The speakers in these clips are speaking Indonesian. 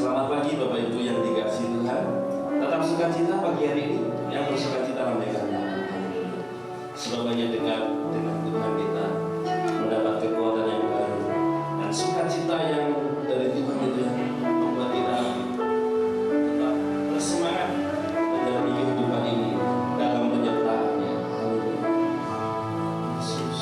Selamat pagi Bapak Ibu yang dikasihi Tuhan. Tetap sukacita pagi hari ini. Yang bersukacita lambaikan tangan. Sebab hanya dekat dengan Tuhan kita mendapat kekuatan yang baru dan sukacita yang dari Tuhan itu yang membuat kita tetap bersemangat menjalani kehidupan ini dalam penyertaan-Nya. Yesus.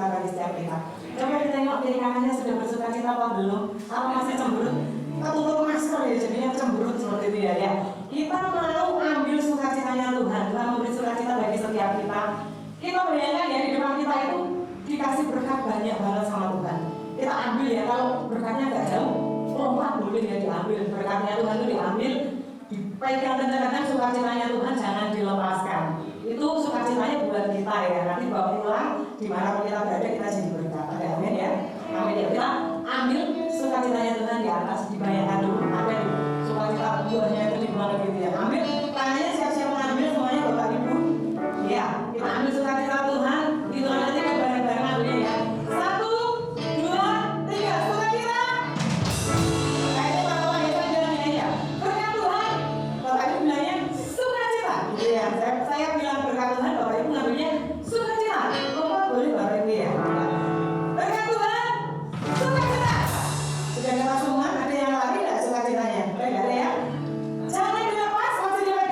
sukacita bagi setiap kita. Coba ditengok kiri kanannya sudah bersukacita apa belum? Apa masih cemberut? Ketutup masker ya, jadinya cemberut seperti itu ya. Kita mau ambil sukacitanya Tuhan. Tuhan memberi sukacita bagi setiap kita. Kita bayangkan ya, di depan kita itu dikasih berkat banyak banget sama Tuhan. Kita ambil ya, kalau berkatnya agak jauh, lompat boleh ya diambil. Berkatnya Tuhan itu diambil, dipegang kencang-kencang, sukacitanya Tuhan jangan dilepaskan. Itu sukacitanya buat kita ya. Nanti bawa pulang, dimanapun kita berada kita jadi berkat. Ada amin ya. Amin ya. Kita ambil sukacitanya Tuhan di atas, dibayangkan dulu. Ada dulu sukacita buahnya itu di mana gitu ya. Ambil, tangannya siap-siap mengambil semuanya Bapak Ibu. Ya, kita ambil sukacita Tuhan. Itu nanti kita bareng-bareng ambilnya ya. 1, 2, 3, sukacita. Nah itu kalau wanita bilangnya ya, berkat Tuhan. Bapak Ibu bilangnya sukacita. Gitu ya. Saya bilang berkat Tuhan, Bapak Ibu ngambilnya sukacita. Lompat boleh Bapak Ibu ya. Berkat Tuhan, sukacita. Sudah kata semua, ada yang lari nggak sukacitanya? Nggak ada ya. Jangan dilepas, masih dipegang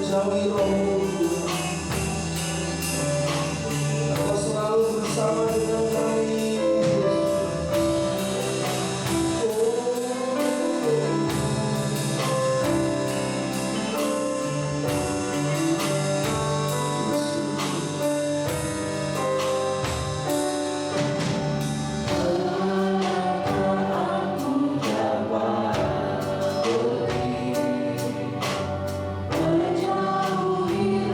menjauhi rohmu Tuhan. Engkau selalu bersama dengan kami Yesus. Menjauhi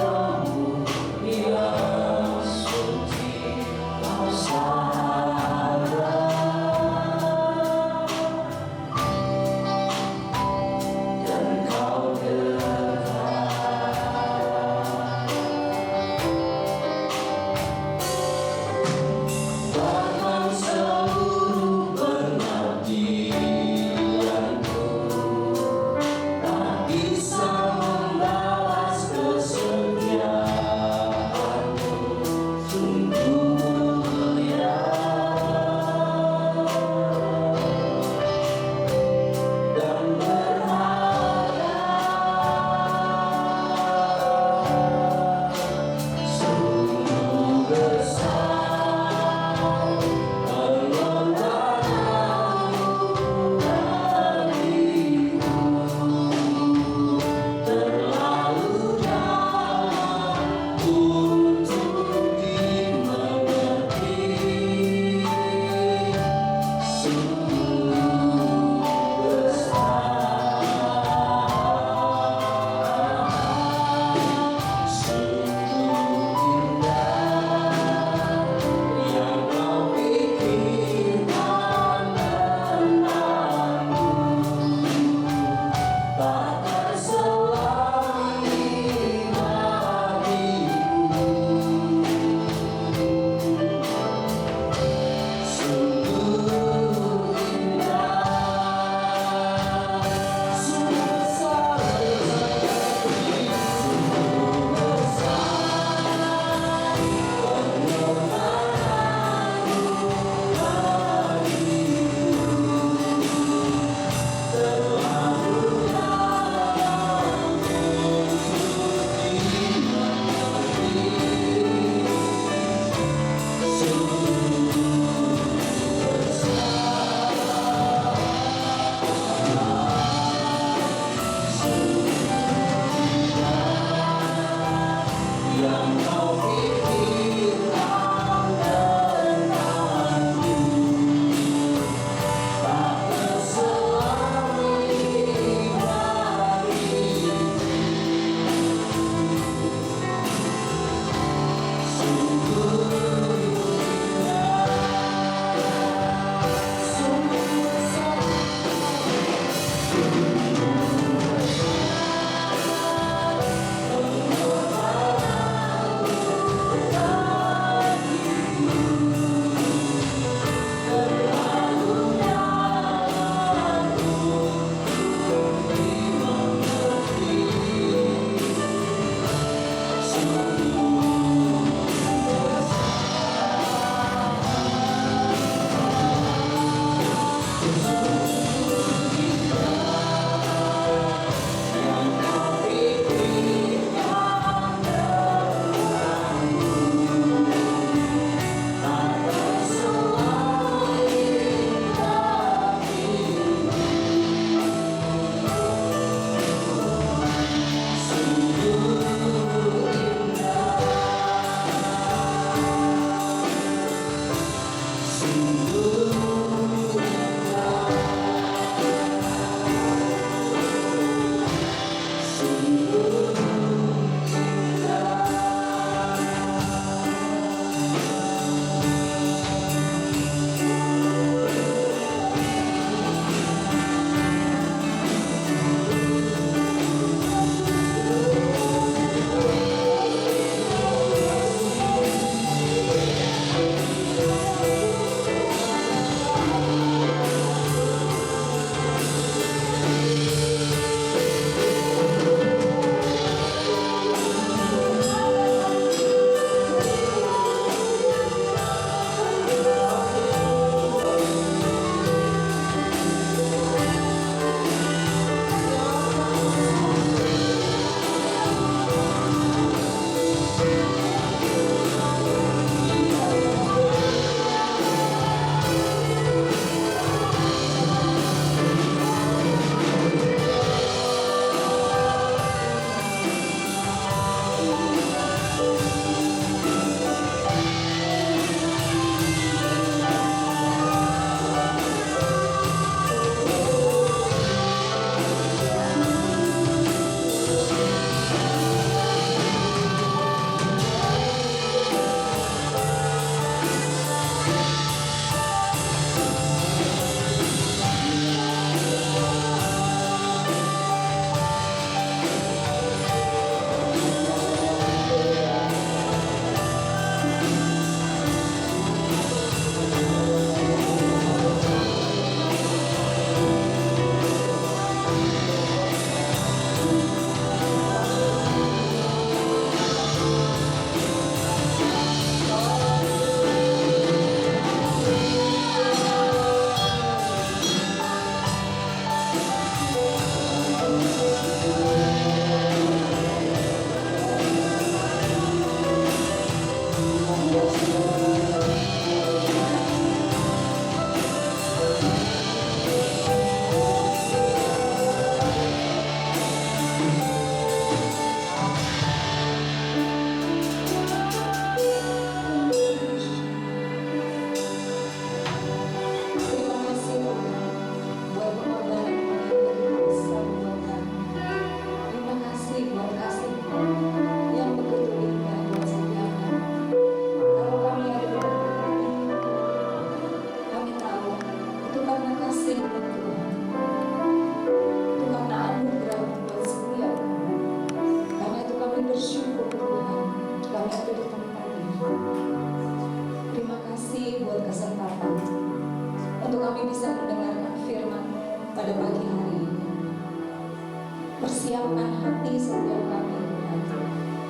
bukakan hati setiap kami Tuhan,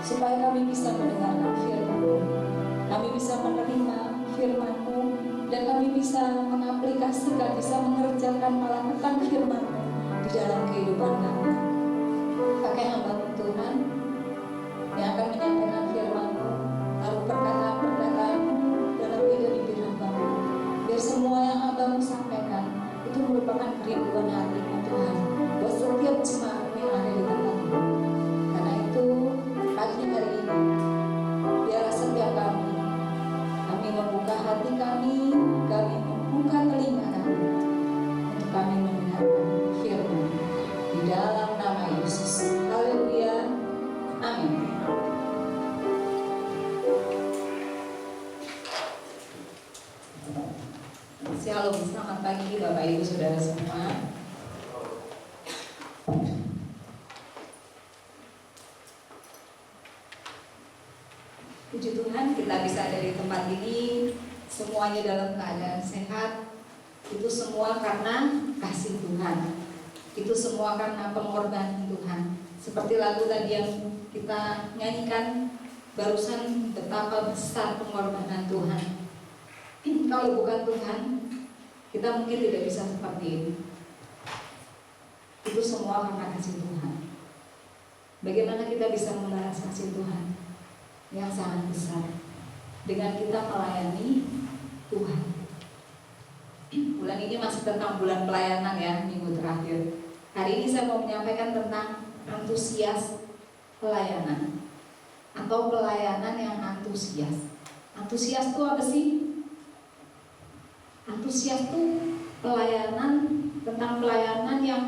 supaya kami bisa mendengarkan firman-Mu, kami bisa menerima firman-Mu, dan kami bisa mengaplikasikan, bisa mengerjakan melakukan firman-Mu di dalam kehidupan kami. Pakai hamba-Mu Tuhan yang akan menyampaikan firman-Mu, taruh perkataan-perkataan-Mu dalam bibir hamba-Mu, biar semua yang hamba-Mu sampaikan itu merupakan kerinduan hati-Mu Tuhan buat setiap jemaat yang ada di tempat ini. Karena itu pagi hari ini biarlah setiap kami membuka hati kami membuka telinga kami untuk kami mendengarkan firman di dalam nama Yesus. Haleluya, amin. Shalom, selamat pagi Bapak Ibu Saudara semua. Puji Tuhan kita bisa ada di tempat ini, semuanya dalam keadaan sehat. Itu semua karena kasih Tuhan, itu semua karena pengorbanan Tuhan. Seperti lagu tadi yang kita nyanyikan barusan, betapa besar pengorbanan Tuhan. Kalau bukan Tuhan, kita mungkin tidak bisa seperti ini. Itu semua karena kasih Tuhan. Bagaimana kita bisa membalas kasih Tuhan yang sangat besar dengan kita melayani Tuhan? Bulan ini masih tentang bulan pelayanan ya, minggu terakhir. Hari ini saya mau menyampaikan tentang antusias pelayanan atau pelayanan yang antusias. Antusias itu apa sih? Antusias itu pelayanan, tentang pelayanan yang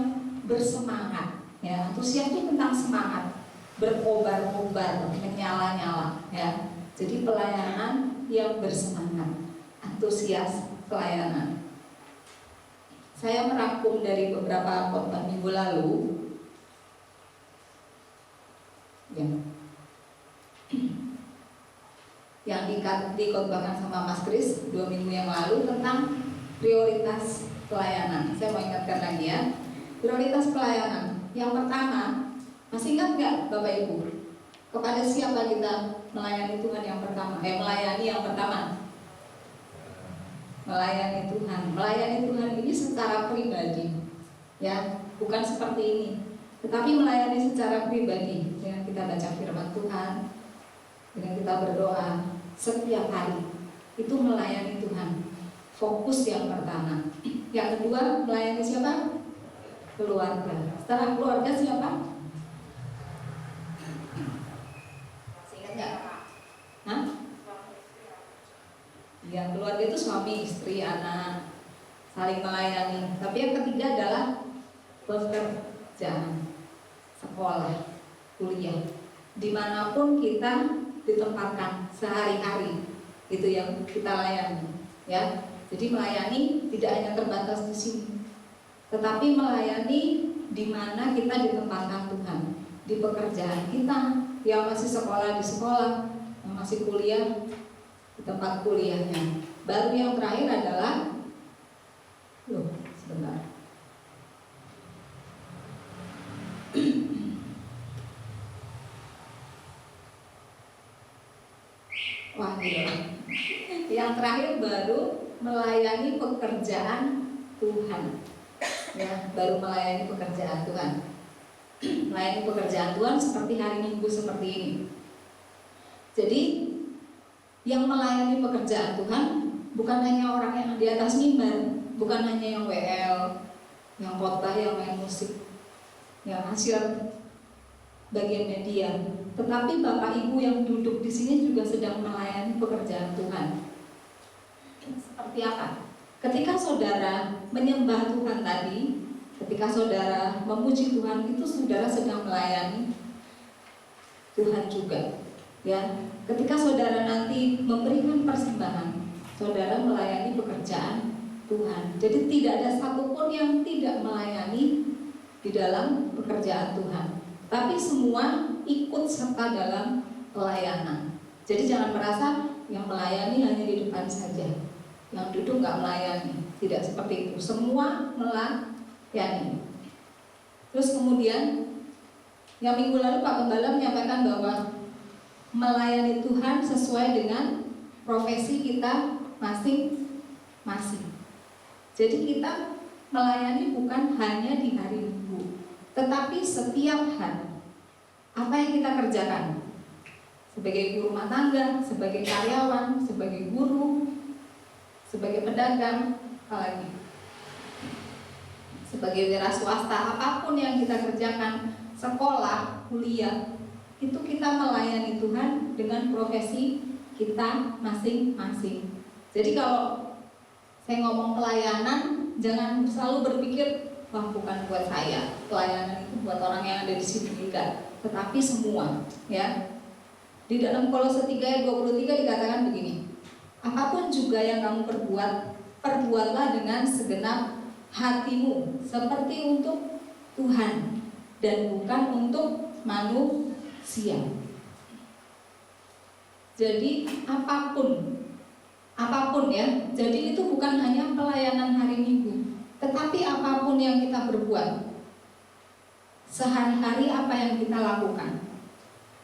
bersemangat ya. Antusias itu tentang semangat, berkobar-kobar, menyala-nyala ya. Jadi pelayanan yang bersemangat, antusias pelayanan. Saya merangkum dari beberapa khotbah minggu lalu ya, yang dikhotbahkan sama Mas Kris 2 minggu yang lalu tentang prioritas pelayanan. Saya mau ingatkan lagi ya, prioritas pelayanan. Yang pertama, masih ingat nggak Bapak Ibu? Kepada siapa kita melayani Tuhan yang pertama? Melayani yang pertama, melayani Tuhan. Melayani Tuhan ini secara pribadi, ya, bukan seperti ini. Tetapi melayani secara pribadi dengan kita baca firman Tuhan, dengan kita berdoa setiap hari, itu melayani Tuhan. Fokus yang pertama. Yang kedua, melayani siapa? Keluarga. Setelah keluarga siapa? Ingat nggak? Hah? Ya, keluarga itu suami, istri, anak, saling melayani. Tapi yang ketiga adalah pekerjaan, sekolah, kuliah, dimanapun kita ditempatkan sehari-hari, itu yang kita layani, ya. Jadi melayani tidak hanya terbatas di sini, tetapi melayani di mana kita ditempatkan Tuhan, di pekerjaan kita, yang masih sekolah di sekolah, yang masih kuliah di tempat kuliahnya. Baru yang terakhir adalah, sebentar. Wah, gila. Yang terakhir baru melayani pekerjaan Tuhan. Ya, baru melayani pekerjaan Tuhan. Melayani pekerjaan Tuhan seperti hari Minggu seperti ini. Jadi yang melayani pekerjaan Tuhan bukan hanya orang yang di atas mimbar, bukan hanya yang WL, yang khotbah, yang main musik, yang hasil bagian media, tetapi Bapak Ibu yang duduk di sini juga sedang melayani pekerjaan Tuhan. Seperti apa? Ketika saudara menyembah Tuhan tadi, ketika saudara memuji Tuhan, itu saudara sedang melayani Tuhan juga. Ya, ketika saudara nanti memberikan persembahan, saudara melayani pekerjaan Tuhan. Jadi tidak ada satupun yang tidak melayani di dalam pekerjaan Tuhan. Tapi semua ikut serta dalam pelayanan. Jadi jangan merasa yang melayani hanya di depan saja, yang duduk nggak melayani. Tidak seperti itu. Semua melayani. Terus kemudian Yang minggu lalu Pak Gembala menyampaikan bahwa melayani Tuhan sesuai dengan profesi kita masing-masing. Jadi kita melayani bukan hanya di hari Minggu, tetapi setiap hari. Apa yang kita kerjakan? Sebagai ibu rumah tangga, sebagai karyawan, sebagai guru, sebagai pedagang, apalagi sebagai wira swasta, apapun yang kita kerjakan, sekolah, kuliah, itu kita melayani Tuhan dengan profesi kita masing-masing. Jadi kalau saya ngomong pelayanan, jangan selalu berpikir, wah bukan buat saya, pelayanan itu buat orang yang ada di sini, enggak, tetapi semua, ya. Di dalam Kolose 3 ayat 23 dikatakan begini, apapun juga yang kamu perbuat, perbuatlah dengan segenap hatimu, seperti untuk Tuhan dan bukan untuk manusia. Jadi apapun ya, jadi itu bukan hanya pelayanan hari Minggu, tetapi apapun yang kita berbuat sehari-hari, apa yang kita lakukan,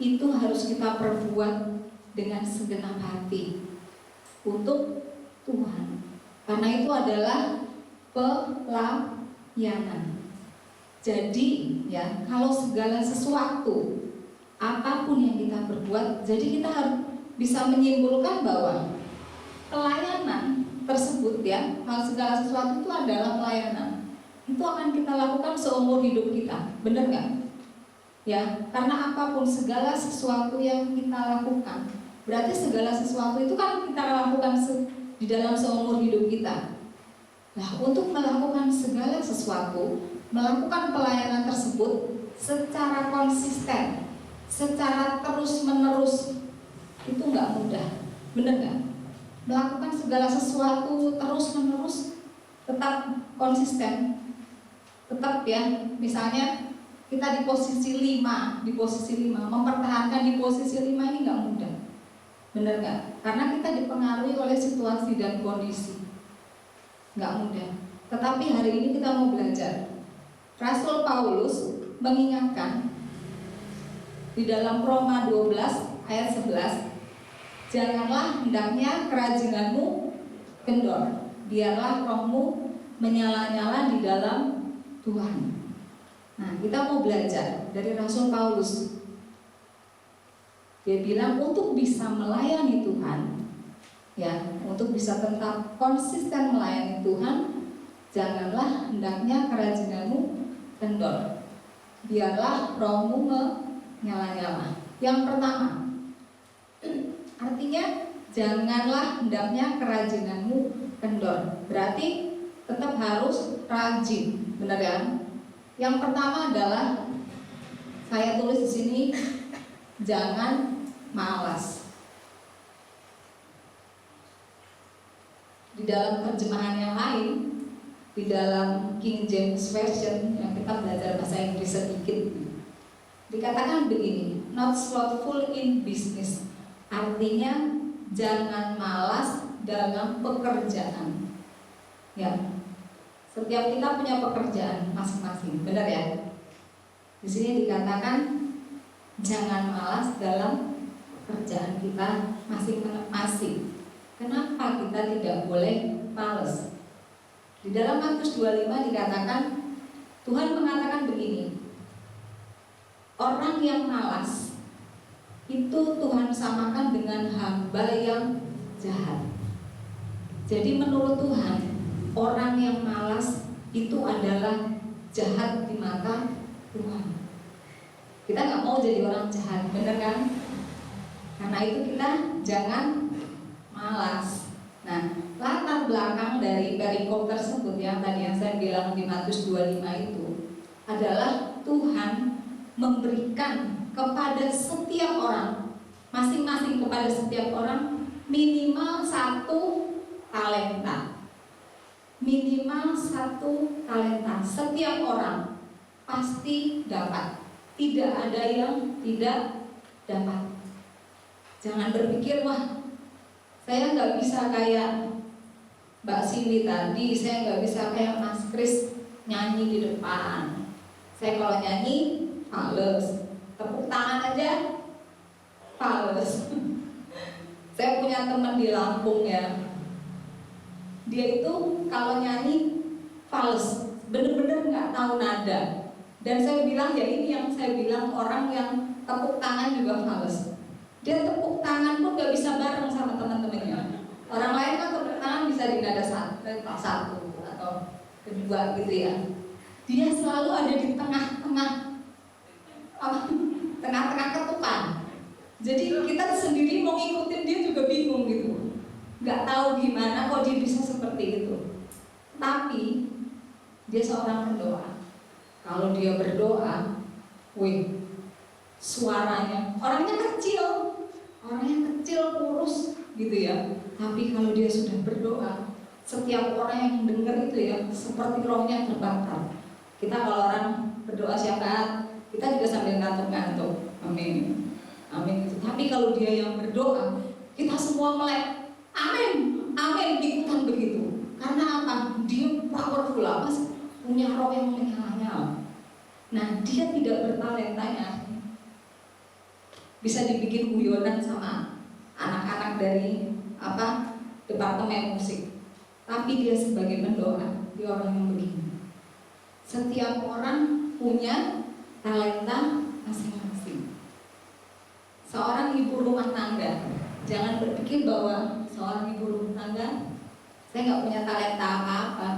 itu harus kita perbuat dengan segenap hati untuk Tuhan, karena itu adalah pelayanan. Jadi ya, kalau segala sesuatu, apapun yang kita berbuat, jadi kita harus bisa menyimpulkan bahwa pelayanan tersebut ya, segala sesuatu itu adalah pelayanan. Itu akan kita lakukan seumur hidup kita, benar nggak? Ya, karena apapun segala sesuatu yang kita lakukan, berarti segala sesuatu itu kan kita lakukan di dalam seumur hidup kita. Nah, untuk melakukan segala sesuatu, melakukan pelayanan tersebut secara konsisten, secara terus-menerus, itu nggak mudah, benar nggak? Melakukan segala sesuatu terus-menerus, tetap konsisten, tetap ya, misalnya kita di posisi 5, mempertahankan di posisi 5 ini nggak mudah, benar nggak? Karena kita dipengaruhi oleh situasi dan kondisi, nggak mudah. Tetapi hari ini kita mau belajar. Rasul Paulus mengingatkan di dalam Roma 12 ayat 11, janganlah hendaknya kerajinanmu kendor, biarlah rohmu menyala-nyala di dalam Tuhan. Nah, kita mau belajar dari Rasul Paulus. Dia bilang untuk bisa melayani Tuhan, ya, untuk bisa tetap konsisten melayani Tuhan, janganlah hendaknya kerajinanmu kendor, biarlah rohmu menyala-nyala. Yang pertama, artinya janganlah hendaknya kerajinanmu kendor, berarti tetap harus rajin, benar ya? Yang pertama adalah, saya tulis di sini, jangan malas. Di dalam terjemahan yang lain, di dalam King James Version yang kita belajar bahasa Inggris sedikit, dikatakan begini, not slothful in business, artinya jangan malas dalam pekerjaan. Ya, setiap kita punya pekerjaan masing-masing, benar ya? Di sini dikatakan jangan malas dalam pekerjaan kita masing-masing. Kenapa kita tidak boleh malas? Di dalam Matius 25 dikatakan, Tuhan mengatakan begini, orang yang malas itu Tuhan samakan dengan hamba yang jahat. Jadi menurut Tuhan, orang yang malas itu adalah jahat di mata Tuhan. Kita nggak mau jadi orang jahat, benar kan? Karena itu kita jangan malas. Nah, latar belakang dari perikop tersebut yang tadi yang saya bilang di Matius 25 itu adalah Tuhan memberikan kepada setiap orang, masing-masing kepada setiap orang minimal 1 talenta. Minimal 1 talenta. Setiap orang pasti dapat. Tidak ada yang tidak dapat. Jangan berpikir, wah, saya nggak bisa kayak Mbak Siwi tadi, saya nggak bisa kayak Mas Kris nyanyi di depan. Saya kalau nyanyi males. tepuk tangan aja fals. Saya punya teman di Lampung ya, dia itu kalau nyanyi fals, bener-bener nggak tahu nada. Dan saya bilang ya ini yang saya bilang orang yang tepuk tangan juga fals. Dia tepuk tangan pun nggak bisa bareng sama teman-temannya. Orang lain kan tepuk tangan bisa di nada satu atau kedua gitu ya. Dia selalu ada di tengah-tengah tengah-tengah ketukan. Jadi kita sendiri mau ngikutin dia juga bingung gitu, nggak tahu gimana kok dia bisa seperti itu. Tapi dia seorang pendoa. Kalau dia berdoa, wih, suaranya, orangnya kecil kurus gitu ya. Tapi kalau dia sudah berdoa, setiap orang yang dengar itu ya seperti rohnya terbakar. Kita kalau orang berdoa syafaat, kita juga sambil ngantuk-ngantuk. Amin. Amin. Tapi kalau dia yang berdoa, kita semua melek. Amin. Amin ikutan begitu. Karena apa? Dia powerful apa? Punya roh yang menyala-nyala. Nah, dia tidak bertalentanya. Bisa dibikin guyonan sama anak-anak dari departemen musik. Tapi dia sebagai pendoa, dia orang yang begini. Setiap orang punya talenta masing-masing. Seorang ibu rumah tangga, jangan berpikir bahwa seorang ibu rumah tangga, saya nggak punya talenta apa-apa.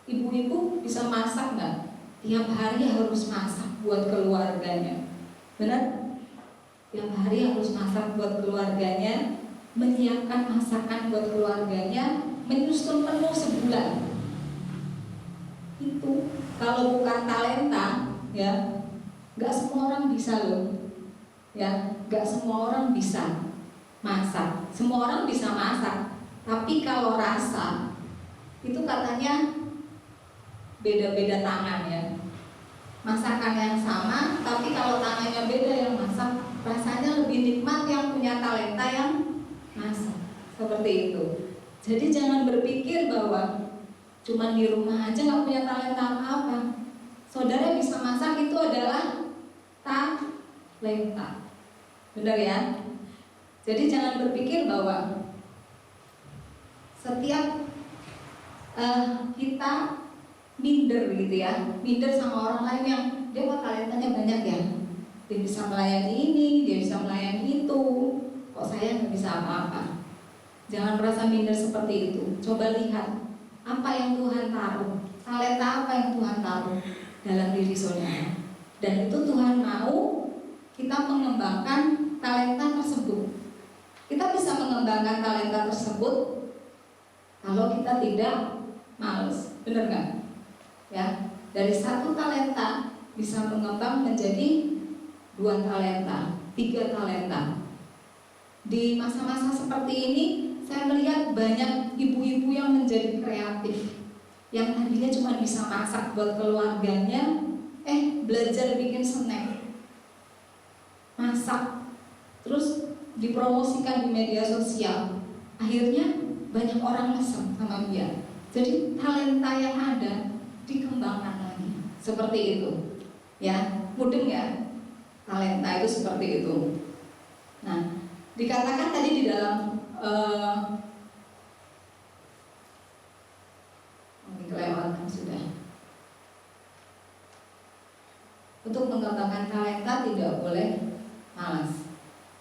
Ibu-ibu bisa masak nggak? Tiap hari harus masak buat keluarganya, benar? Tiap hari harus masak buat keluarganya, menyiapkan masakan buat keluarganya, menyusun menu sebulan. Itu kalau bukan talenta, ya, nggak semua orang bisa loh. Ya, nggak semua orang bisa masak. Semua orang bisa masak, tapi kalau rasa itu katanya beda-beda tangan ya. Masakan yang sama, tapi kalau tangannya beda yang masak, rasanya lebih nikmat yang punya talenta yang masak. Seperti itu. Jadi jangan berpikir bahwa cuma di rumah aja nggak punya talenta apa-apa. Saudara bisa masak itu adalah talenta. Benar ya? Jadi jangan berpikir bahwa setiap kita minder gitu ya, minder sama orang lain yang dia kok talentanya banyak ya, dia bisa melayani ini, dia bisa melayani itu, kok saya nggak bisa apa-apa. Jangan merasa minder seperti itu. Coba lihat apa yang Tuhan taruh, talenta apa yang Tuhan taruh dalam diri saudara, dan itu Tuhan mau kita mengembangkan talenta tersebut. Kita bisa mengembangkan talenta tersebut kalau kita tidak malas, benar nggak? Ya, dari satu talenta bisa mengembang menjadi 2 talenta, 3 talenta. Di masa-masa seperti ini, saya melihat banyak ibu-ibu yang menjadi kreatif, yang tadinya cuma bisa masak buat keluarganya, belajar bikin snack, masak, terus dipromosikan di media sosial. Akhirnya banyak orang mesem sama dia. Jadi talenta yang ada dikembangkan lagi, seperti itu. Ya, mudeng ya, talenta itu seperti itu. Nah, dikatakan tadi di dalam kelewatan sudah. Untuk mengembangkan talenta tidak boleh malas.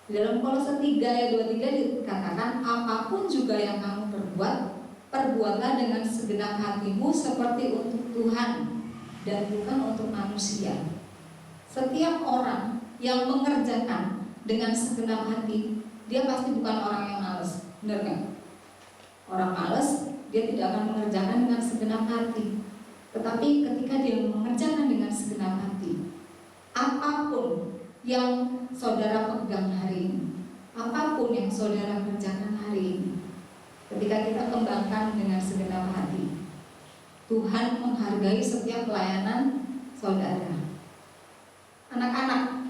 Di dalam Kolose 3 ayat 23 dikatakan, apapun juga yang kamu perbuat, perbuatlah dengan segenap hatimu seperti untuk Tuhan dan bukan untuk manusia. Setiap orang yang mengerjakan dengan segenap hati, dia pasti bukan orang yang malas. Benar nggak? Orang malas, dia tidak akan mengerjakan dengan segenap hati. Tetapi ketika dia mengerjakan dengan segenap hati, apapun yang saudara pegang hari ini, apapun yang saudara kerjakan hari ini, ketika kita kembangkan dengan segenap hati, Tuhan menghargai setiap pelayanan saudara. Anak-anak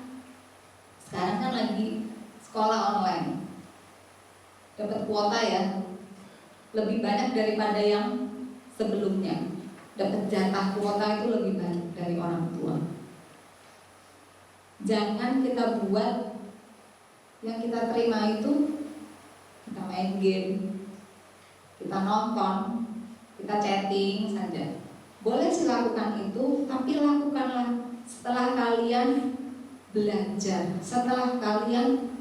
sekarang kan lagi sekolah online, dapat kuota ya, lebih banyak daripada yang sebelumnya. Dapat jatah kuota itu lebih banyak dari orang tua. Jangan kita buat yang kita terima itu kita main game, kita nonton, kita chatting saja. Boleh sih lakukan itu, tapi lakukanlah setelah kalian belajar, setelah kalian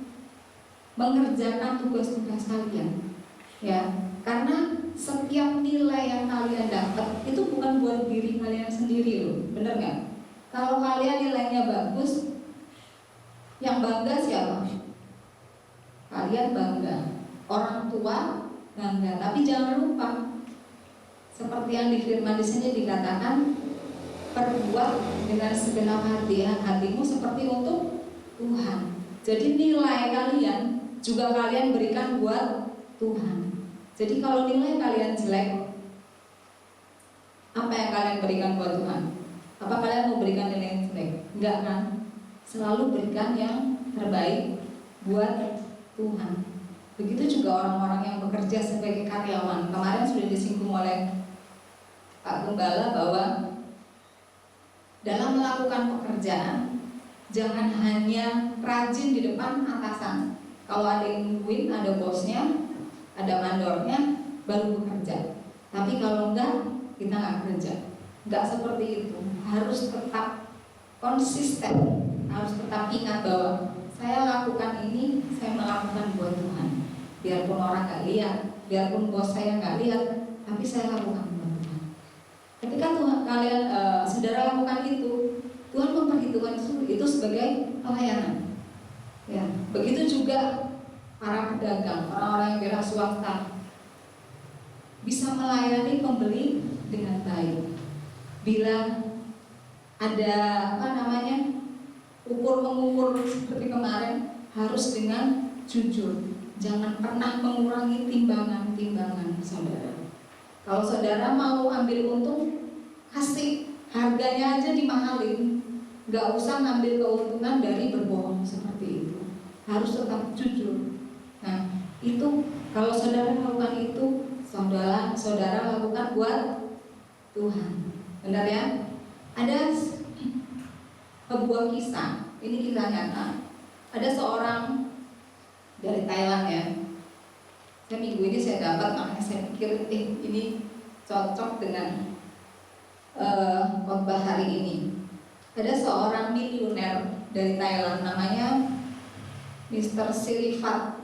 mengerjakan tugas-tugas kalian, ya. Karena setiap nilai yang kalian dapat itu bukan buat diri kalian sendiri loh, bener nggak? Kalau kalian nilainya bagus, yang bangga siapa? Kalian bangga, orang tua bangga. Tapi jangan lupa, seperti yang di firman di sini dikatakan, perbuat dengan segenap hati, hatimu seperti untuk Tuhan. Jadi nilai kalian juga kalian berikan buat Tuhan. Jadi kalau nilai kalian jelek, apa yang kalian berikan buat Tuhan? Apa kalian mau berikan nilai yang jelek? Enggak kan? Selalu berikan yang terbaik buat Tuhan. Begitu juga orang-orang yang bekerja sebagai karyawan. Kemarin sudah disinggung oleh Pak Gembala bahwa dalam melakukan pekerjaan jangan hanya rajin di depan atasan. Kalau ada yang nungguin, ada bosnya, ada mandornya, baru bekerja. Tapi kalau enggak, kita nggak kerja. Enggak seperti itu. Harus tetap konsisten, harus tetap ingat bahwa saya lakukan ini, saya melakukan buat Tuhan. Biarpun orang nggak lihat, biarpun bos saya nggak lihat, tapi saya lakukan buat Tuhan. Ketika Tuhan kalian saudara lakukan itu, Tuhan memperhitungkan itu sebagai pelayanan. Ya, begitu juga para pedagang, orang-orang yang wira swasta bisa melayani pembeli dengan baik. Bila ada ukur mengukur seperti kemarin, harus dengan jujur. Jangan pernah mengurangi timbangan saudara. Kalau saudara mau ambil untung, kasih harganya aja dimahalin. Gak usah ngambil keuntungan dari berbohong seperti itu. Harus tetap jujur. Nah, itu kalau saudara melakukan itu, saudara lakukan buat Tuhan. Benar ya? Ada sebuah kisah, ini kisah nyata. Ada seorang dari Thailand ya. Saya minggu ini saya dapat, makanya saya pikir ini cocok dengan khotbah hari ini. Ada seorang miliuner dari Thailand, namanya Mr. Sirifat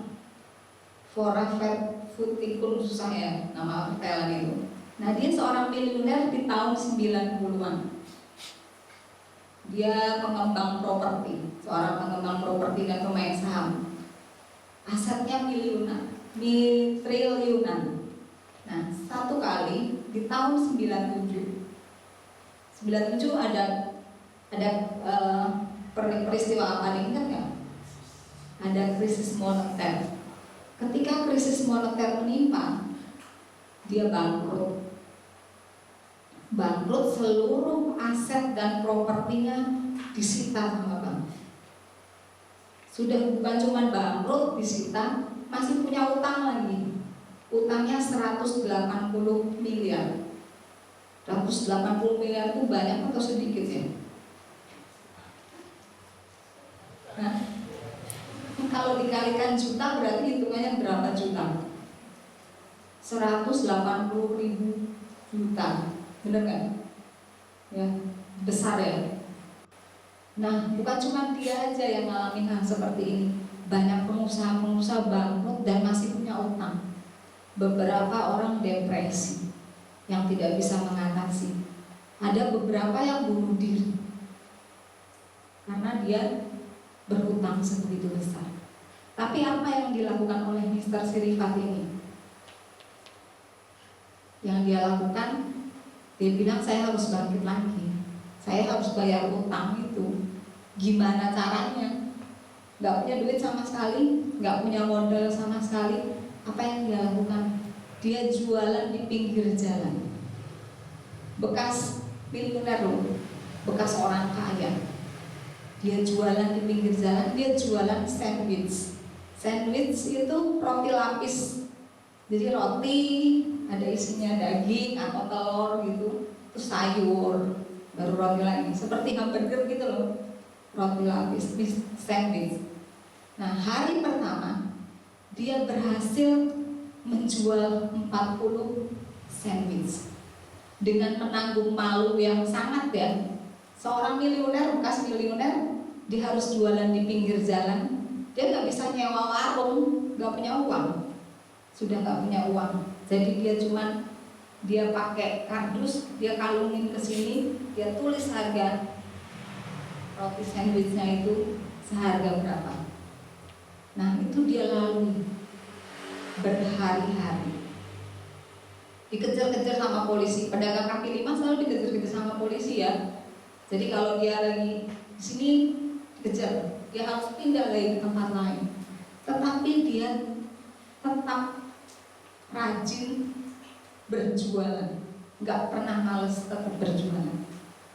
Foravet Futikun, susah ya nama Thailand itu. Nah, dia seorang miliuner di tahun 90-an. Dia pengembang properti, seorang pengembang properti dan pemain saham. Asetnya triliunan. Nah, satu kali di tahun 97 ada peristiwa apa nih, ingat nggak? Ada krisis moneter. Ketika krisis moneter menimpa, dia bangkrut. Seluruh aset dan propertinya disita sama bank. Sudah bukan cuma bangkrut, disita, masih punya utang lagi. Utangnya 180 miliar. 180 miliar itu banyak atau sedikit ya? Nah, kalau dikalikan juta berarti hitungannya berapa juta? 180.000 juta. Bener nggak? Ya, besar ya. Nah, bukan cuma dia aja yang ngalamin hal seperti ini. Banyak pengusaha-pengusaha bangkrut dan masih punya utang. Beberapa orang depresi yang tidak bisa mengatasi. Ada beberapa yang bunuh diri karena dia berhutang sebegitu besar. Tapi apa yang dilakukan oleh Mr. Sirifat ini? Yang dia lakukan, dia bilang saya harus bangkit lagi. Saya harus bayar utang itu. Gimana caranya? Gak punya duit sama sekali, gak punya modal sama sekali. Apa yang dia lakukan? Dia jualan di pinggir jalan. Bekas miliuner loh, bekas orang kaya. Dia jualan di pinggir jalan, dia jualan sandwich. Sandwich itu roti lapis. Jadi roti ada isinya daging atau telur gitu, terus sayur, baru roti lagi, seperti hamburger gitu loh. roti lapis sandwich. Nah, hari pertama dia berhasil menjual 40 sandwich dengan menanggung malu yang sangat ya. Seorang miliuner, bekas miliuner, dia harus jualan di pinggir jalan. Dia nggak bisa nyewa warung, nggak punya uang, sudah nggak punya uang. Jadi dia pakai kardus, dia kalungin ke sini, dia tulis harga roti sandwichnya itu seharga berapa. Nah, itu dia lalui berhari-hari. Dikejar-kejar sama polisi. Pedagang kaki lima selalu dikejar-kejar sama polisi ya. Jadi kalau dia lagi di sini dikejar, dia harus pindah lagi ke tempat lain. Tetapi dia tetap rajin berjualan, nggak pernah males, tetap berjualan.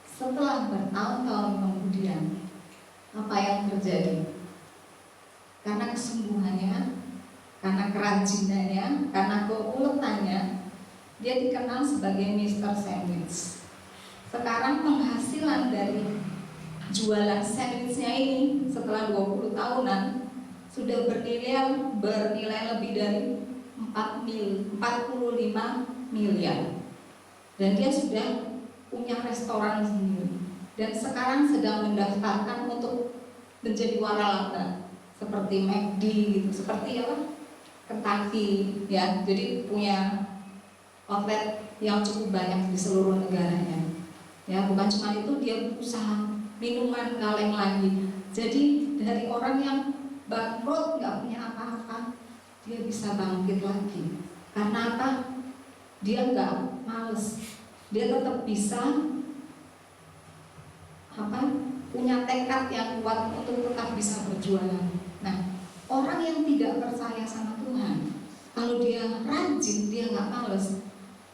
Setelah bertahun-tahun kemudian, apa yang terjadi? Karena kesungguhannya, karena kerajinannya, karena keuletannya, dia dikenal sebagai Mr. Sandwich. Sekarang penghasilan dari jualan sandwichnya ini setelah 20 tahunan sudah bernilai lebih dari 45 miliar. Dan dia sudah punya restoran sendiri. Dan sekarang sedang mendaftarkan untuk menjadi waralaba seperti McD gitu, seperti apa? Kentucky ya. Jadi punya outlet yang cukup banyak di seluruh negaranya. Ya, bukan cuma itu, dia usaha minuman kaleng lagi. Jadi dari orang yang bangkrut nggak punya apa-apa, dia bisa bangkit lagi. Karena apa? Dia nggak males, dia tetap bisa punya tekad yang kuat untuk tetap bisa berjualan. Nah, orang yang tidak percaya sama Tuhan, kalau dia rajin, dia nggak males,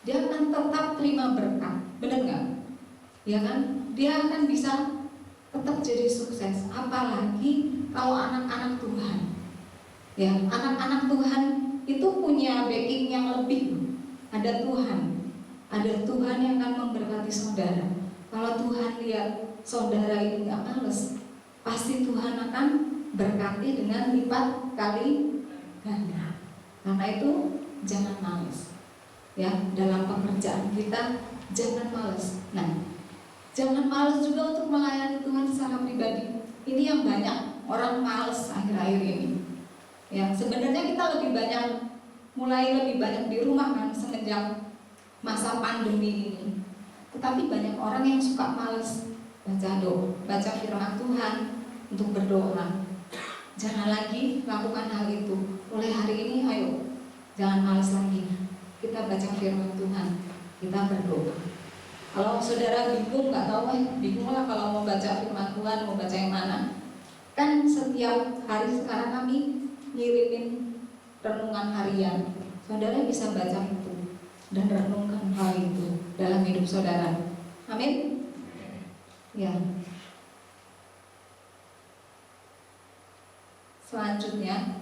dia akan tetap terima berkat, benar nggak? Ya kan? Dia akan bisa tetap jadi sukses. Apalagi kalau anak-anak Tuhan, ya, anak-anak Tuhan itu punya backing yang lebih. Ada Tuhan yang akan memberkati saudara. Kalau Tuhan lihat saudara ini nggak males, pasti Tuhan akan berkati dengan lipat kali ganda. Karena itu jangan males, ya, dalam pekerjaan kita jangan males. Nah, jangan males juga untuk melayani Tuhan secara pribadi. Ini yang banyak orang males akhir-akhir ini. Ya, sebenarnya kita mulai lebih banyak di rumah kan semenjak masa pandemi ini. Tetapi banyak orang yang suka males baca firman Tuhan, untuk berdoa. Jangan lagi lakukan hal itu. Mulai hari ini ayo, jangan males lagi. Kita baca firman Tuhan, kita berdoa. Kalau saudara bingung, nggak tahu, bingung lah kalau mau baca firman Tuhan, mau baca yang mana. Kan setiap hari sekarang kami ngirimin renungan harian. Saudara bisa baca itu dan renungkan hal itu dalam hidup saudara. Amin. Ya. Selanjutnya,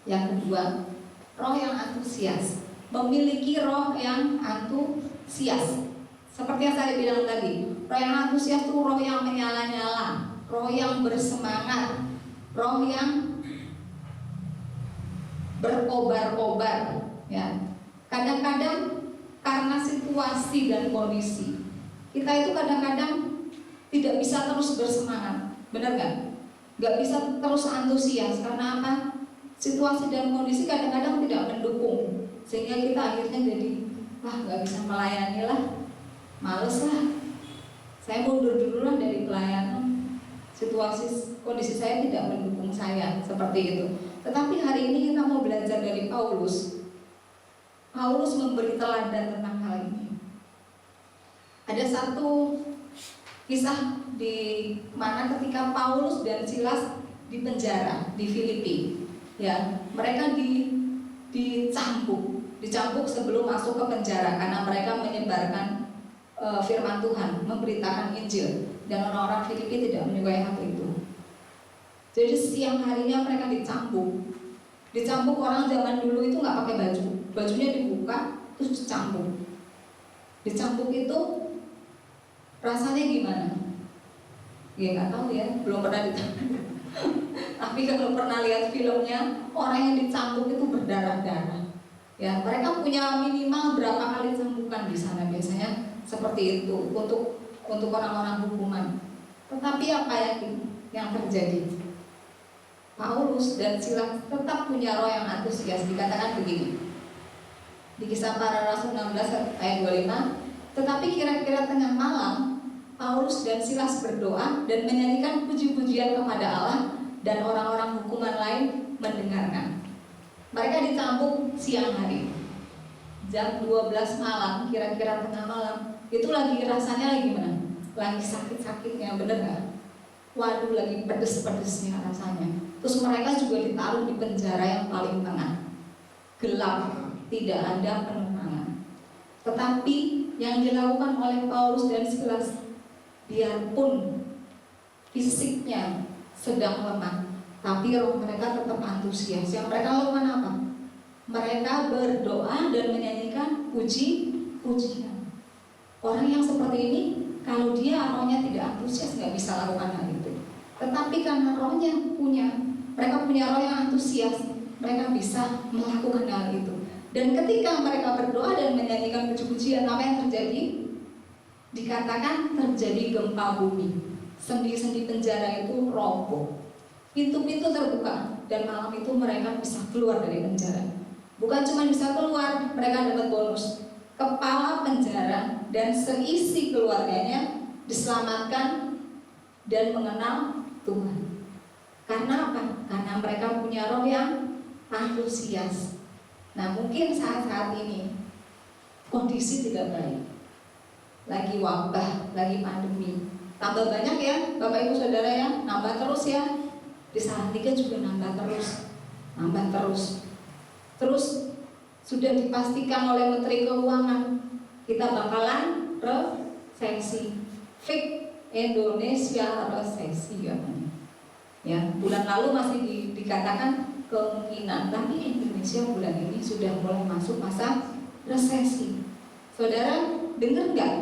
yang kedua, roh yang antusias. Memiliki roh yang antusias. Seperti yang saya bilang tadi, roh yang antusias itu roh yang menyala-nyala, roh yang bersemangat, roh yang berkobar-kobar. Ya, kadang-kadang karena situasi dan kondisi, kita itu kadang-kadang tidak bisa terus bersemangat, benar nggak? Nggak bisa terus antusias karena apa? Situasi dan kondisi kadang-kadang tidak mendukung, sehingga kita akhirnya jadi nggak bisa melayani lah, males lah, saya mundur dulu lah dari pelayanan. Situasi kondisi saya tidak mendukung saya seperti itu. Tetapi hari ini kita mau belajar dari Paulus. Paulus memberi teladan tentang hal ini. Ada satu kisah di mana ketika Paulus dan Silas di penjara di Filipi, ya, mereka dicambuk sebelum masuk ke penjara karena mereka menyebarkan firman Tuhan, memberitakan Injil, dan orang-orang Filipi tidak menyukai hal itu. Jadi siang harinya mereka dicambuk. Orang zaman dulu itu nggak pakai baju, bajunya dibuka terus dicambuk. Dicambuk itu rasanya gimana? Ya nggak tahu ya, belum pernah dicambuk. Tapi kalau pernah lihat filmnya, orang yang dicambuk itu berdarah-darah. Ya, mereka punya minimal berapa kali cambukan di sana biasanya seperti itu untuk orang-orang hukuman. Tetapi apa yang terjadi? Paulus dan Silas tetap punya roh yang antusias. Dikatakan begini di Kisah Para Rasul 16 ayat 25, tetapi kira-kira tengah malam Paulus dan Silas berdoa dan menyanyikan puji-pujian kepada Allah, dan orang-orang hukuman lain mendengarkan. Mereka dicambuk siang hari, jam 12 malam, kira-kira tengah malam. Itu lagi rasanya lagi gimana? Lagi sakit-sakitnya, bener gak? Waduh, lagi pedes-pedesnya rasanya. Terus mereka juga ditaruh di penjara yang paling tengah, gelap, tidak ada penerangan. Tetapi yang dilakukan oleh Paulus dan Silas, biarpun fisiknya sedang lemah, tapi roh mereka tetap antusias. Yang mereka lakukan apa? Mereka berdoa dan menyanyikan puji-pujian. Orang yang seperti ini, kalau dia rohnya tidak antusias, nggak bisa lakukan hal itu. Tetapi karena rohnya mereka punya roh yang antusias, mereka bisa melakukan hal itu. Dan ketika mereka berdoa dan menyanyikan puji-pujian, apa yang terjadi? Dikatakan terjadi gempa bumi. Sendi-sendi penjara itu roboh. Pintu-pintu terbuka, dan malam itu mereka bisa keluar dari penjara. Bukan cuma bisa keluar, mereka dapat bonus. Kepala penjara dan seisi keluarganya diselamatkan dan mengenal Tuhan. Karena apa? Karena mereka punya roh yang antusias. Nah, mungkin saat-saat ini kondisi tidak baik, lagi wabah, lagi pandemi, tambah banyak ya Bapak Ibu Saudara ya, nambah terus ya. Di Salatiga juga nambah terus. Terus sudah dipastikan oleh Menteri Keuangan, kita bakalan resesi. Fix Indonesia resesi katanya. Ya, bulan lalu masih dikatakan kemungkinan, tapi Indonesia bulan ini sudah mulai masuk masa resesi. Saudara, dengar nggak?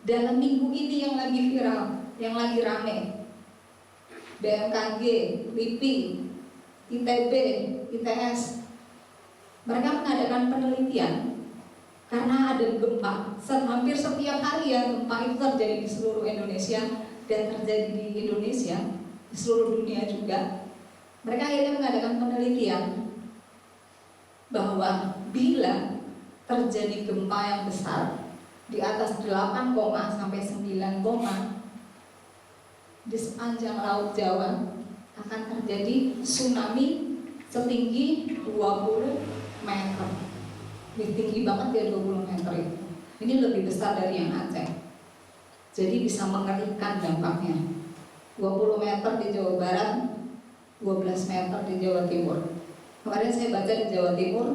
Dalam minggu ini yang lagi viral, yang lagi rame, BMKG, LIPI, ITB, ITS, mereka mengadakan penelitian karena ada gempa. Hampir setiap hari ya gempa itu terjadi di seluruh Indonesia dan terjadi di Indonesia, di seluruh dunia juga. Mereka akhirnya mengadakan penelitian bahwa bila terjadi gempa yang besar di atas 8, sampai 9, di sepanjang Laut Jawa akan terjadi tsunami setinggi 20 meter. Ini tinggi banget ya 20 meter itu. Ini lebih besar dari yang Aceh. Jadi bisa mengerikan dampaknya. 20 meter di Jawa Barat, 12 meter di Jawa Timur. Kemarin saya baca di Jawa Timur,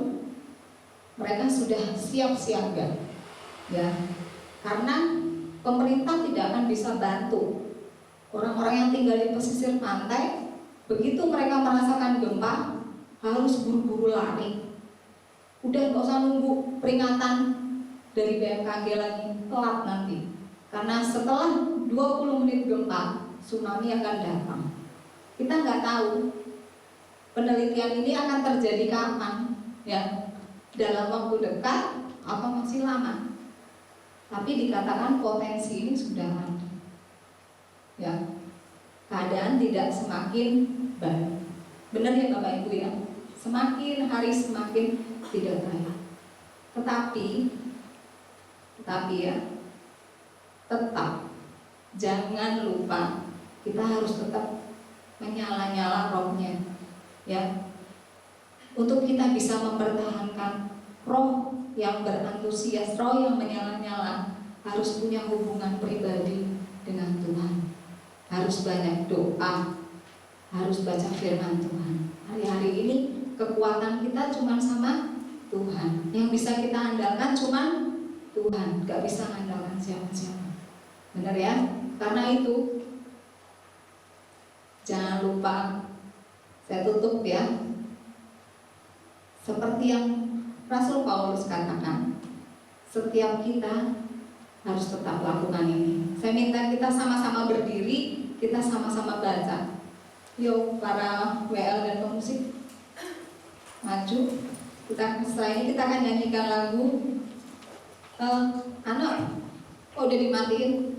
mereka sudah siap siaga, ya, karena pemerintah tidak akan bisa bantu orang-orang yang tinggal di pesisir pantai. Begitu mereka merasakan gempa, harus buru-buru lari. Udah nggak usah nunggu peringatan dari BMKG lagi, telat nanti. Karena setelah 20 menit gempa, tsunami akan datang. Kita nggak tahu penelitian ini akan terjadi kapan, ya, dalam waktu dekat atau masih lama. Tapi dikatakan potensi ini sudah ada. Ya, keadaan tidak semakin baik. Benar ya Bapak Ibu ya? Semakin hari semakin tidak baik. Tetapi ya, tetap jangan lupa kita harus tetap menyala-nyala rohnya, ya, untuk kita bisa mempertahankan roh yang berantusias, roh yang menyala-nyala. Harus punya hubungan pribadi dengan Tuhan, harus banyak doa, harus baca firman Tuhan. Hari-hari ini kekuatan kita cuma sama Tuhan, yang bisa kita andalkan cuma Tuhan, gak bisa andalkan siapa-siapa. Benar ya? Karena itu jangan lupa, saya tutup ya, seperti yang Rasul Paulus katakan, setiap kita harus tetap lakukan ini. Saya minta kita sama-sama berdiri, kita sama-sama baca. Yuk para WL dan pemusik maju. Setelah ini kita akan nyanyikan lagu anak udah dimatiin.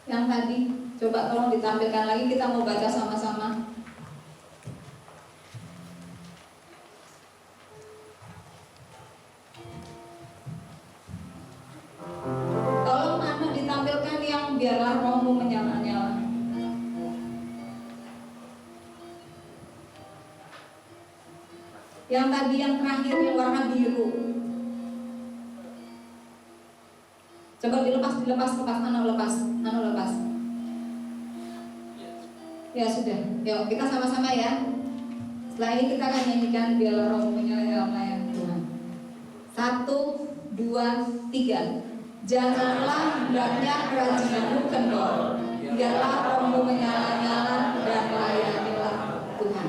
Yang tadi coba tolong ditampilkan lagi, kita mau baca sama-sama. Tolong anak ditampilkan yang biarlah rohmu menyala-nyala. Yang tadi yang terakhir yang warna biru. Coba dilepas, anu lepas. Ya sudah, yuk kita sama-sama ya. Setelah ini kita akan nyanyikan biarlah rohmu menyala-nyala melayani Tuhan. 1, 2, 3. Janganlah hendaknya kerajinanmu kendor, biarlah rohmu menyala-nyala dan melayanilah Tuhan.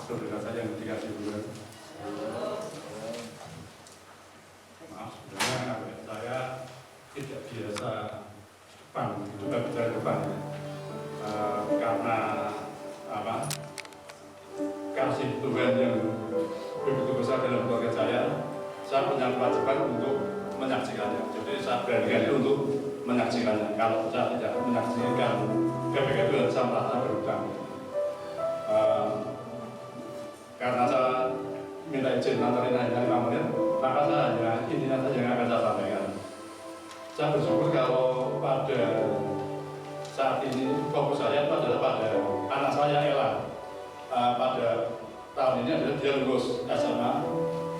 Saudara saya yang dikasih Tuhan. Maaf, sebenarnya saya tidak biasa juga bicara depan karena kasih Tuhan yang begitu besar dalam keluarga saya punya kewajiban untuk menyaksikannya. Jadi saya beranikan itu untuk menyaksikannya. Kalau saya tidak menyaksikan kebenaran Tuhan, saya merasa berhutang. Karena saya minta izin nantarin hanya 5 menit, maka saya hanya intinya saja yang akan saya sampaikan. Saya bersyukur kalau pada saat ini fokus saya itu adalah pada anak saya Ella. Pada tahun ini adalah dia lulus SMA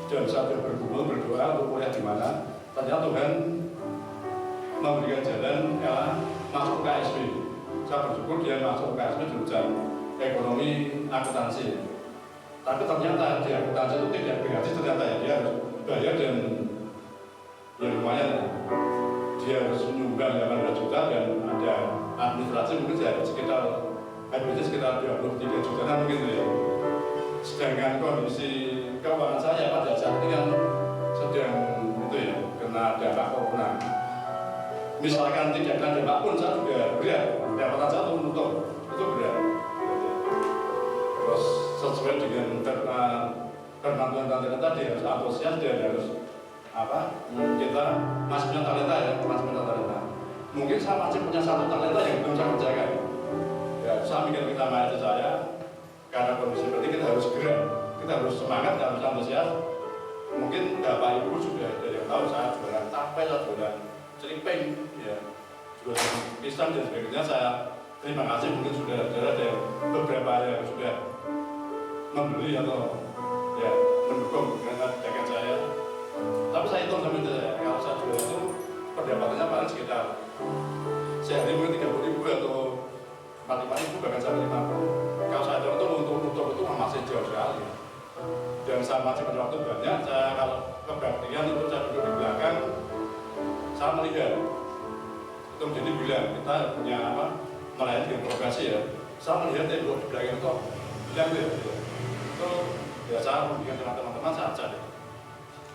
dan saya bergumul berdoa untuk kuliah di mana. Ternyata Tuhan memberikan jalan Ella masuk ke KSP. Saya bersyukur dia masuk ke KSP jurusan ekonomi akuntansi. Tapi ternyata di akuntansi itu tidak gratis, ternyata ya dia harus bayar dan ya lumayan. Dia harus menyumbang 8 juta dan ada administrasi mungkin sekitar habisnya sekitar 23 juta mungkin ya. Sedangkan kondisi keuangan saya pada saat ini kan sedang itu ya kena dampak corona. Misalkan tidak kena dampak pun saya juga berat, pendapatan saya turun itu berat. Terus sesuai dengan firman Tuhan tadi harus antusias dan harus kita masih punya talenta ya, masih punya talenta. Mungkin saya masih punya satu talenta yang belum saya kerjakan. Ya, saya mikir kita mahasiswa saya karena kondisi seperti kita harus gerak, kita harus semangat, kita harus antusias. Mungkin Bapak Ibu sudah ada yang tahu saya jualan tape, saya jualan celiping, ya, jualan pisang dan sebagainya. Saya terima kasih mungkin sudah ada beberapa yang sudah membeli atau ya mendukung dengan dagangan saya. Tapi saya hitung sampai kalau saya jual itu pendapatannya paling sekitar sehari mungkin 30.000 atau 45.000 bahkan sampai 50. Kalau saya hitung itu untuk nutup itu masih jauh sekali. Dan saya masih punya waktu banyak. Saya kalau kebaktian itu saya duduk di belakang, saya melihat itu menjadi bilang kita punya melayani dengan progresi ya. Saya melihat dia duduk di belakang itu bilang itu ya saya memberikan dengan teman-teman saya aja deh.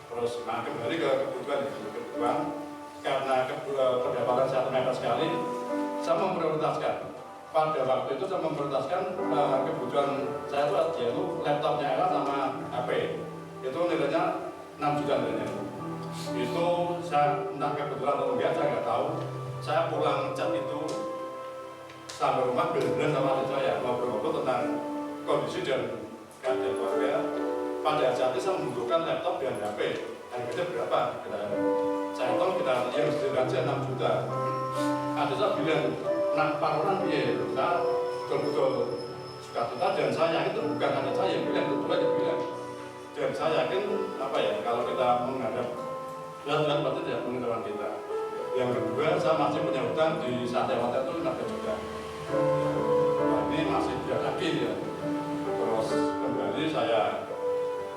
Terus kembali ke kebutuhan karena pendapatan saya terbatas sekali, saya memprioritaskan. Pada waktu itu saya memprioritaskan kebutuhan saya yaitu laptopnya Ella sama HP. Itu nilainya 6 juta nilainya. Itu saya entah kebetulan atau enggak saya nggak tahu. Saya pulang cat itu sampai rumah benar-benar sama adik saya ngobrol-ngobrol tentang kondisi dan keadaan keluarga. Pada saat itu saya membutuhkan laptop dan HP. Harganya berapa? Saya tahu kita yang sederhana 6 juta. Ada saya bilang, nah paronan biaya saya betul-betul suka cita dan saya yakin itu bukan hanya saya yang bilang, itu juga bilang. Dan saya yakin kalau kita menghadap Tuhan pasti tidak mengetahui kita. Yang kedua, saya masih punya hutang di Satya-Wata itu 15 juta. Nah, ini masih tidak lagi ya. Terus kembali saya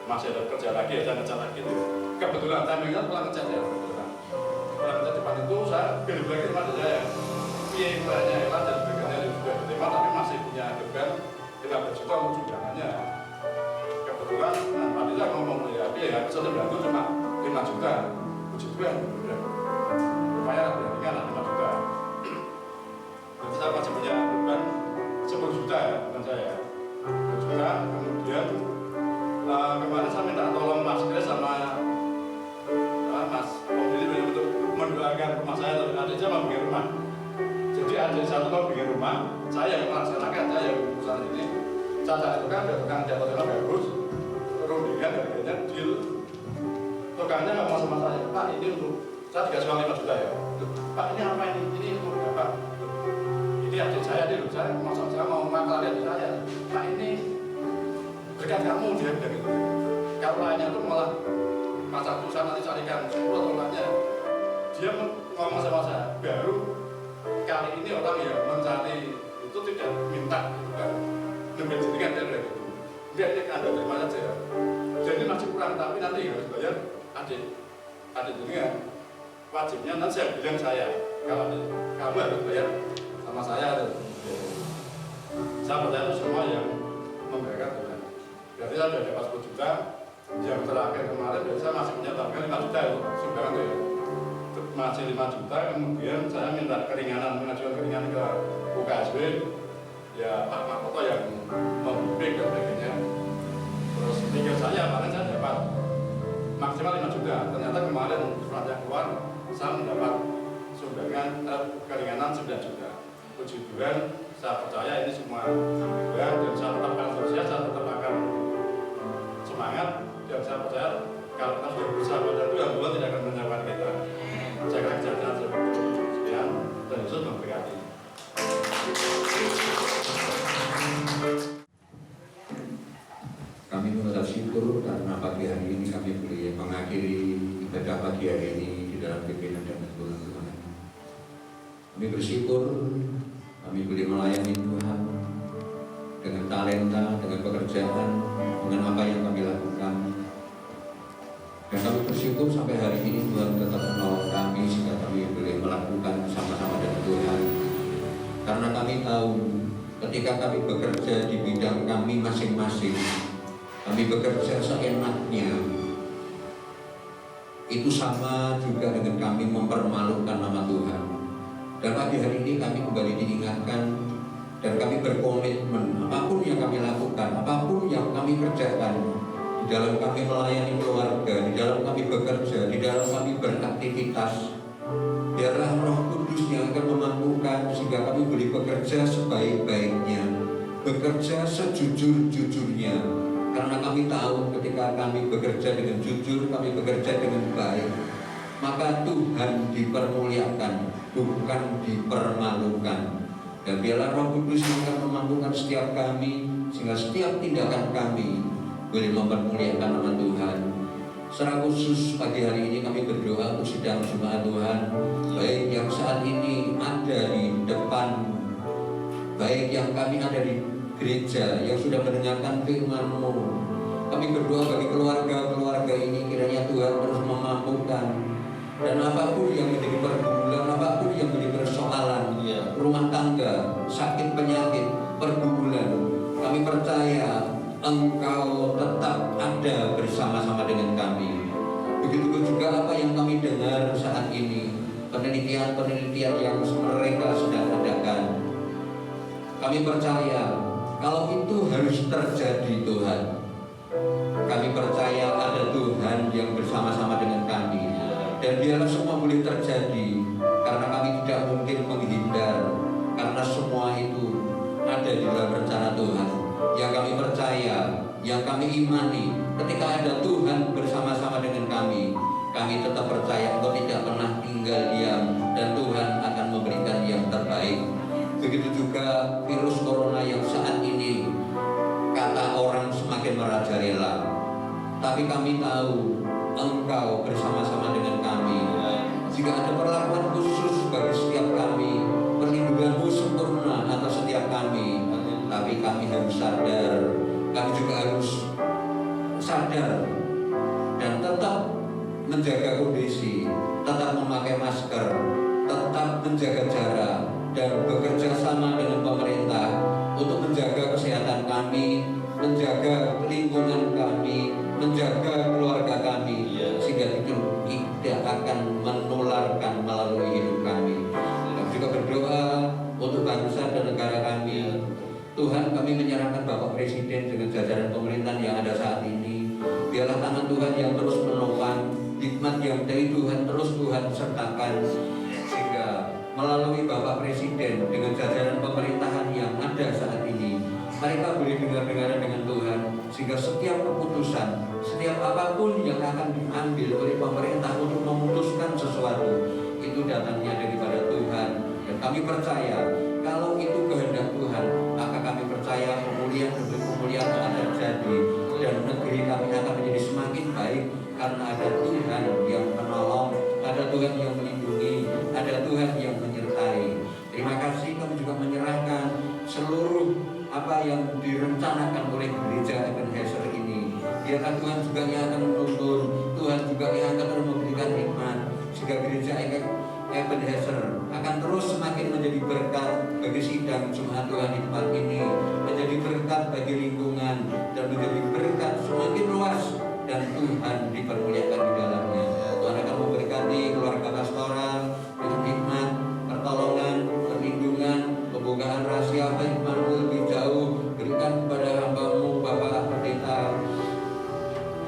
masih ada kerja lagi ya, saya ngecat lagi tuh. Kebetulan timingnya pulang ngecat ya, kebetulan. Pulang ngecat depan itu saya beli lagi sama saya. Iya, banyak Ella dan sebagainya sudah diterima, tapi masih punya beban 15 juta untuk sumbangannya. Kebetulan, tadi saya ngomong ya, ya bisa bantu cuma 5 juta. Puji Tuhan, lumayan berarti 5 juta. Jadi saya masih punya beban 10 juta ya, bukan saya. 10 juta, kemudian kemarin saya minta tolong Mas Kris sama Mas pemilik untuk mendoakan rumah saya, tapi adik saya mau bikin rumah. Jadi adik saya mau bikin rumah, saya yang melaksanakan, saya yang urusan ini. Saya itu kan ada tukang jatuh bagus, rundingan harganya deal. Tukangnya nggak mau sama saya, Pak ini untuk saya dikasih uang 5 juta ya. Pak ini apa ini? Ini untuk berapa? Ini adik saya dulu, saya mau makan adik saya. Pak ini berkat kamu dia bilang gitu. Kalau lainnya itu malah masa tulisan nanti carikan 10 atau lainnya. Dia ngomong sama saya, baru kali ini orang yang mencari itu tidak minta gitu kan. Memberikan dia gitu. Dia Anda terima saja. Jadi masih kurang, tapi nanti harus bayar adik dunia. Wajibnya nanti saya bilang saya, kalau kamu harus bayar sama saya. Saya percaya itu semua yang memberikan Tuhan. Berarti saya sudah dapat 10 juta. Yang terakhir kemarin saya masih punya tabungan 5 juta itu sumbangan itu ya. Masih 5 juta, kemudian saya minta keringanan, mengajukan keringanan ke UKSB. Ya Pak Makoto yang membimbing dan sebagainya. Terus pikir saya paling saya dapat maksimal 5 juta. Ternyata kemarin suratnya keluar, saya mendapat sumbangan keringanan 9 juta. Puji Tuhan, saya percaya ini semua Tuhan dan saya tetap akan sosial, saya tetap akan semangat dan saya percaya kalau kita sudah berusaha pada Tuhan tidak akan menyelamatkan kita. Saya kira kejadian seperti itu. Sekian, dan Yesus memberkati. Kami mengucap syukur karena pagi hari ini kami boleh mengakhiri ibadah pagi hari ini di dalam pimpinan dan keturunan Tuhan. Kami bersyukur kami boleh melayani Tuhan dengan talenta, dengan pekerjaan, dengan apa yang kami lakukan. Dan kami bersyukur sampai hari ini Tuhan tetap menolong kami sehingga kami boleh melakukan sama-sama dengan Tuhan. Karena kami tahu ketika kami bekerja di bidang kami masing-masing, kami bekerja seenaknya, itu sama juga dengan kami mempermalukan nama Tuhan. Dan pagi hari ini kami kembali diingatkan dan kami berkomitmen apapun yang kami lakukan, apapun yang kami kerjakan, di dalam kami melayani keluarga, di dalam kami bekerja, di dalam kami beraktivitas, biarlah Roh Kudus yang akan memampukan sehingga kami boleh bekerja sebaik-baiknya, bekerja sejujur-jujurnya. Karena kami tahu ketika kami bekerja dengan jujur, kami bekerja dengan baik, maka Tuhan dipermuliakan, bukan dipermalukan. Dan biarlah Roh Kudus yang akan memampukan setiap kami, sehingga setiap tindakan kami boleh mempermuliakan nama Tuhan. Secara khusus pagi hari ini kami berdoa untuk sidang jemaat Tuhan, baik yang saat ini ada di depan, baik yang kami ada di gereja yang sudah mendengarkan firman-Mu. Kami berdoa bagi keluarga-keluarga ini, kiranya Tuhan terus memampukan. Dan apapun yang menjadi pergumulan, apapun yang menjadi persoalan, rumah tangga, sakit penyakit, pergumulan, kami percaya Engkau tetap ada bersama-sama dengan kami. Begitu juga apa yang kami dengar saat ini, penelitian-penelitian yang mereka sedang adakan. Kami percaya kalau itu harus terjadi Tuhan. Kami percaya ada Tuhan yang bersama-sama dengan kami. Dan biarlah semua boleh terjadi, karena kami tidak mungkin menghindar, karena semua itu ada di dalam rencana Tuhan. Yang kami percaya, yang kami imani, ketika ada Tuhan bersama-sama dengan kami tetap percaya Engkau tidak pernah tinggal diam, dan Tuhan akan memberikan yang terbaik. Begitu juga virus corona yang saat ini kata orang semakin merajalela, tapi kami tahu Engkau bersama-sama dengan kami. Jika ada perlakuan khusus bagi setiap kami, perlindungan-Mu sempurna atas setiap kami, tapi kami harus sadar, kami juga harus sadar dan tetap menjaga kondisi, tetap memakai masker, tetap menjaga jarak, dan bekerja sama dengan pemerintah untuk menjaga kesehatan kami, menjaga lingkungan kami, menjaga keluarga kami, sehingga itu tidak akan menularkan melalui hidup kami. Dan juga berdoa untuk bangsa dan negara kami. Tuhan, kami menyerahkan Bapak Presiden dengan jajaran pemerintahan yang ada saat ini. Biarlah tangan Tuhan yang terus menopang, hikmat yang dari Tuhan terus Tuhan sertakan, sehingga melalui Bapak Presiden dengan jajaran pemerintahan yang ada saat ini, mereka boleh dengar-dengaran dengan Tuhan, sehingga setiap keputusan, setiap apapun yang akan diambil oleh pemerintah untuk memutuskan sesuatu, itu datangnya daripada Tuhan. Dan kami percaya kalau itu kehendak Tuhan, maka kami percaya pemulihan demi pemulihan akan terjadi, dan negeri kami akan menjadi semakin baik karena ada Tuhan yang menolong, ada Tuhan yang melindungi, ada Tuhan yang menyertai. Terima kasih. Kami juga menyerahkan seluruh apa yang direncanakan oleh gereja Ebenezer ini. Biarlah Tuhan juga yang akan menuntun, Tuhan juga yang akan memberikan hikmat, sehingga gereja Ebenezer akan terus semakin menjadi berkat bagi sidang jemaat Tuhan di tempat ini, menjadi berkat bagi lingkungan, dan menjadi berkat semakin luas, dan Tuhan dipermuliakan di dalamnya. Tuhan akan memberkati keluarga pastoral dengan hikmat, pertolongan, perlindungan, pembukaan rahasia hikmat-Mu lebih jauh. Berikan kepada hamba-Mu Bapak Pendeta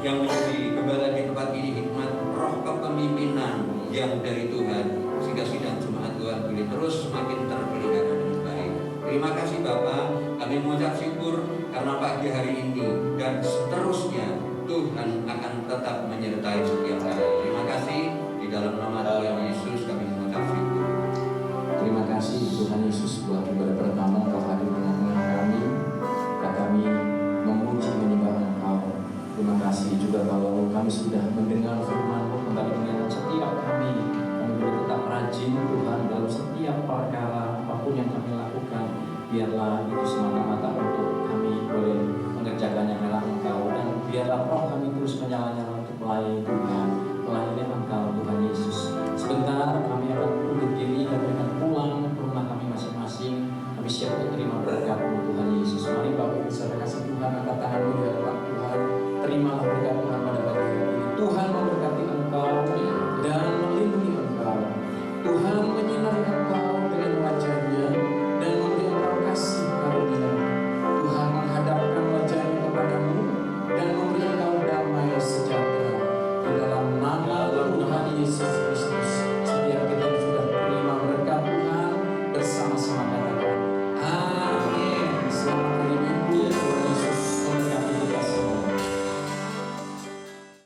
yang menjadi gembala di tempat ini hikmat, roh kepemimpinan yang dari Tuhan, sehingga sidang jemaat Tuhan boleh terus semakin terpelihara dengan baik. Terima kasih Bapak, kami mengucap syukur karena pagi hari ini dan seterusnya Tuhan akan tetap menyertai setiap hari. Terima kasih, di dalam nama Tuhan Yesus kami mengucap syukur. Terima kasih. Tuhan Yesus, buat ibadah pertama Engkau hadir di tengah kami, dan kami memuji menyembah Engkau. Terima kasih juga kalau kami sudah mendengar firman-Mu, kembali mengingatkan setiap kami boleh tetap rajin Tuhan dalam setiap perkara apapun yang kami lakukan. Biarlah itu semata-mata untuk kami boleh mengerjakan yang rela Engkau, dan biarlah roh kami terus menyala-nyala untuk melayani Tuhan, melayani Engkau Tuhan Yesus. Sebentar kami akan undur diri, kami akan pulang